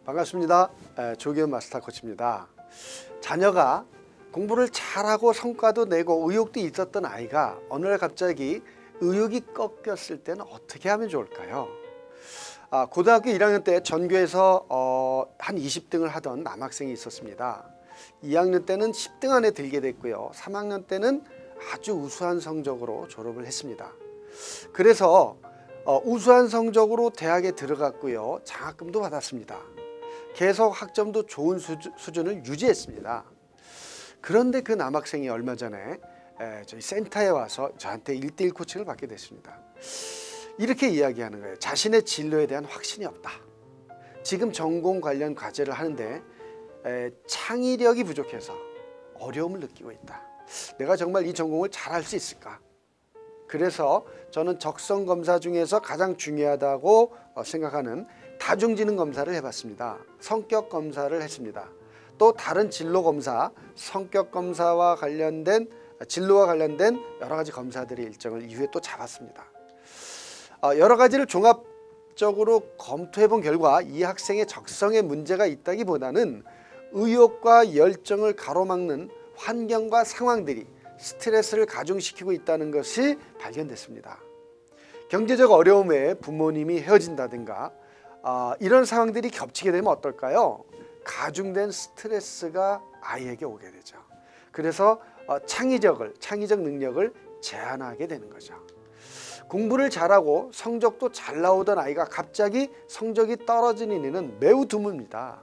반갑습니다. 조기현 마스터 코치입니다. 자녀가 공부를 잘하고 성과도 내고 의욕도 있었던 아이가 어느 날 갑자기 의욕이 꺾였을 때는 어떻게 하면 좋을까요? 고등학교 1학년 때 전교에서 한 20등을 하던 남학생이 있었습니다. 2학년 때는 10등 안에 들게 됐고요. 3학년 때는 아주 우수한 성적으로 졸업을 했습니다. 그래서 우수한 성적으로 대학에 들어갔고요. 장학금도 받았습니다. 계속 학점도 좋은 수준을 유지했습니다. 그런데 그 남학생이 얼마 전에 저희 센터에 와서 저한테 1:1 코칭을 받게 됐습니다. 이렇게 이야기하는 거예요. 자신의 진로에 대한 확신이 없다. 지금 전공 관련 과제를 하는데 창의력이 부족해서 어려움을 느끼고 있다. 내가 정말 이 전공을 잘할 수 있을까? 그래서 저는 적성검사 중에서 가장 중요하다고 생각하는 다중지능검사를 해봤습니다. 성격검사를 했습니다. 또 다른 진로검사, 성격검사와 관련된 진로와 관련된 여러 가지 검사들의 일정을 이후에 또 잡았습니다. 여러 가지를 종합적으로 검토해 본 결과 이 학생의 적성에 문제가 있다기보다는 의욕과 열정을 가로막는 환경과 상황들이 스트레스를 가중시키고 있다는 것이 발견됐습니다. 경제적 어려움에 부모님이 헤어진다든가 이런 상황들이 겹치게 되면 어떨까요? 가중된 스트레스가 아이에게 오게 되죠. 그래서 창의적 능력을 제한하게 되는 거죠. 공부를 잘하고 성적도 잘 나오던 아이가 갑자기 성적이 떨어지는 일은 매우 드뭅니다.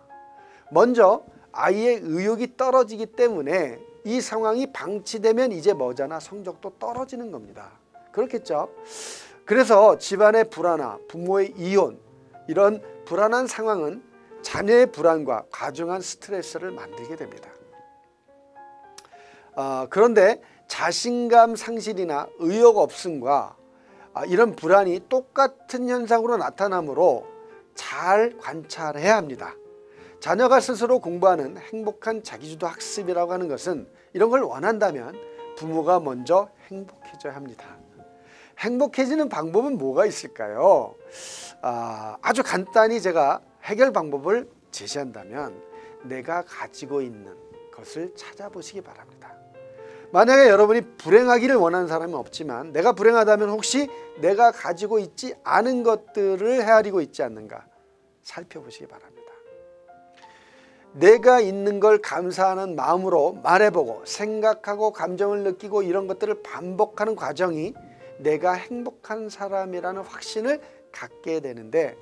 먼저 아이의 의욕이 떨어지기 때문에 이 상황이 방치되면 이제 머지않아 성적도 떨어지는 겁니다. 그렇겠죠? 그래서 집안의 불안화, 부모의 이혼, 이런 불안한 상황은 자녀의 불안과 과중한 스트레스를 만들게 됩니다. 그런데 자신감 상실이나 의욕 없음과 이런 불안이 똑같은 현상으로 나타나므로 잘 관찰해야 합니다. 자녀가 스스로 공부하는 행복한 자기주도 학습이라고 하는 것은 이런 걸 원한다면 부모가 먼저 행복해져야 합니다. 행복해지는 방법은 뭐가 있을까요? 아주 간단히 제가 해결 방법을 제시한다면 내가 가지고 있는 것을 찾아보시기 바랍니다. 만약에 여러분이 불행하기를 원하는 사람은 없지만 내가 불행하다면 혹시 내가 가지고 있지 않은 것들을 헤아리고 있지 않는가 살펴보시기 바랍니다. 내가 있는 걸 감사하는 마음으로 말해보고 생각하고 감정을 느끼고 이런 것들을 반복하는 과정이 내가 행복한 사람이라는 확신을 갖게 되는데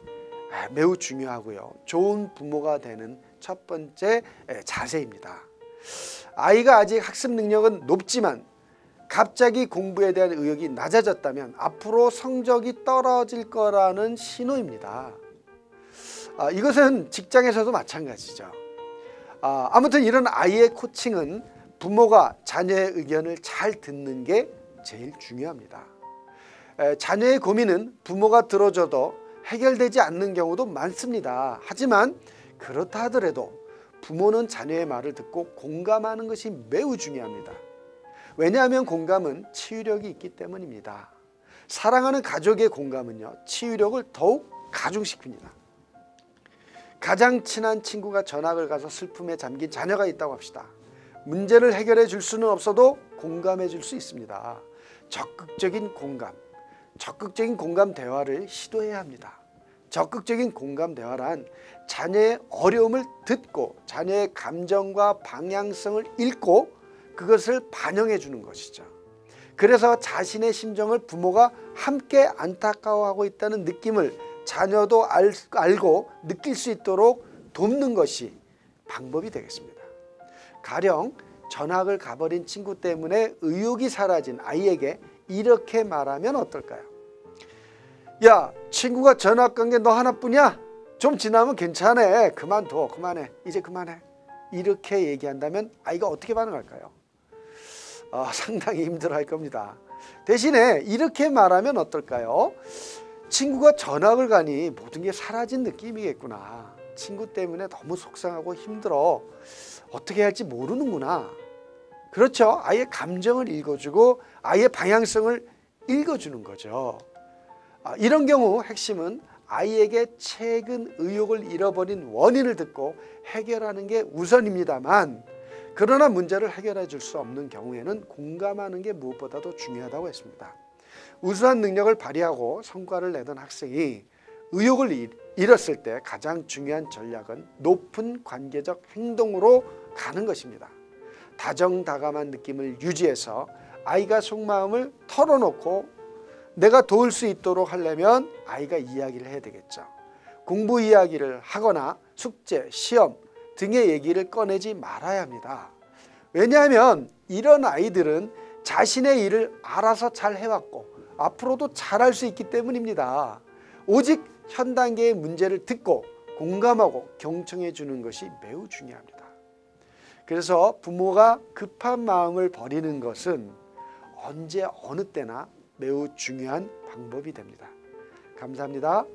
매우 중요하고요. 좋은 부모가 되는 첫 번째 자세입니다. 아이가 아직 학습 능력은 높지만 갑자기 공부에 대한 의욕이 낮아졌다면 앞으로 성적이 떨어질 거라는 신호입니다. 이것은 직장에서도 마찬가지죠. 아무튼 이런 아이의 코칭은 부모가 자녀의 의견을 잘 듣는 게 제일 중요합니다. 자녀의 고민은 부모가 들어줘도 해결되지 않는 경우도 많습니다. 하지만 그렇다 하더라도 부모는 자녀의 말을 듣고 공감하는 것이 매우 중요합니다. 왜냐하면 공감은 치유력이 있기 때문입니다. 사랑하는 가족의 공감은요, 치유력을 더욱 가중시킵니다. 가장 친한 친구가 전학을 가서 슬픔에 잠긴 자녀가 있다고 합시다. 문제를 해결해 줄 수는 없어도 공감해 줄 수 있습니다. 적극적인 공감 대화를 시도해야 합니다. 적극적인 공감 대화란 자녀의 어려움을 듣고 자녀의 감정과 방향성을 읽고 그것을 반영해 주는 것이죠. 그래서 자신의 심정을 부모가 함께 안타까워하고 있다는 느낌을 자녀도 알고 느낄 수 있도록 돕는 것이 방법이 되겠습니다. 가령 전학을 가버린 친구 때문에 의욕이 사라진 아이에게 이렇게 말하면 어떨까요? 야, 친구가 전학 간 게 너 하나뿐이야? 좀 지나면 괜찮아. 그만둬. 그만해. 이제 그만해. 이렇게 얘기한다면 아이가 어떻게 반응할까요? 상당히 힘들어할 겁니다. 대신에 이렇게 말하면 어떨까요? 친구가 전학을 가니 모든 게 사라진 느낌이겠구나. 친구 때문에 너무 속상하고 힘들어. 어떻게 할지 모르는구나. 그렇죠. 아이의 감정을 읽어주고 아이의 방향성을 읽어주는 거죠. 이런 경우 핵심은 아이에게 최근 의욕을 잃어버린 원인을 듣고 해결하는 게 우선입니다만, 그러나 문제를 해결해 줄 수 없는 경우에는 공감하는 게 무엇보다도 중요하다고 했습니다. 우수한 능력을 발휘하고 성과를 내던 학생이 의욕을 잃었을 때 가장 중요한 전략은 높은 관계적 행동으로 가는 것입니다. 다정다감한 느낌을 유지해서 아이가 속마음을 털어놓고 내가 도울 수 있도록 하려면 아이가 이야기를 해야 되겠죠. 공부 이야기를 하거나 숙제, 시험 등의 얘기를 꺼내지 말아야 합니다. 왜냐하면 이런 아이들은 자신의 일을 알아서 잘 해왔고 앞으로도 잘할 수 있기 때문입니다. 오직 현 단계의 문제를 듣고 공감하고 경청해 주는 것이 매우 중요합니다. 그래서 부모가 급한 마음을 버리는 것은 언제 어느 때나 매우 중요한 방법이 됩니다. 감사합니다.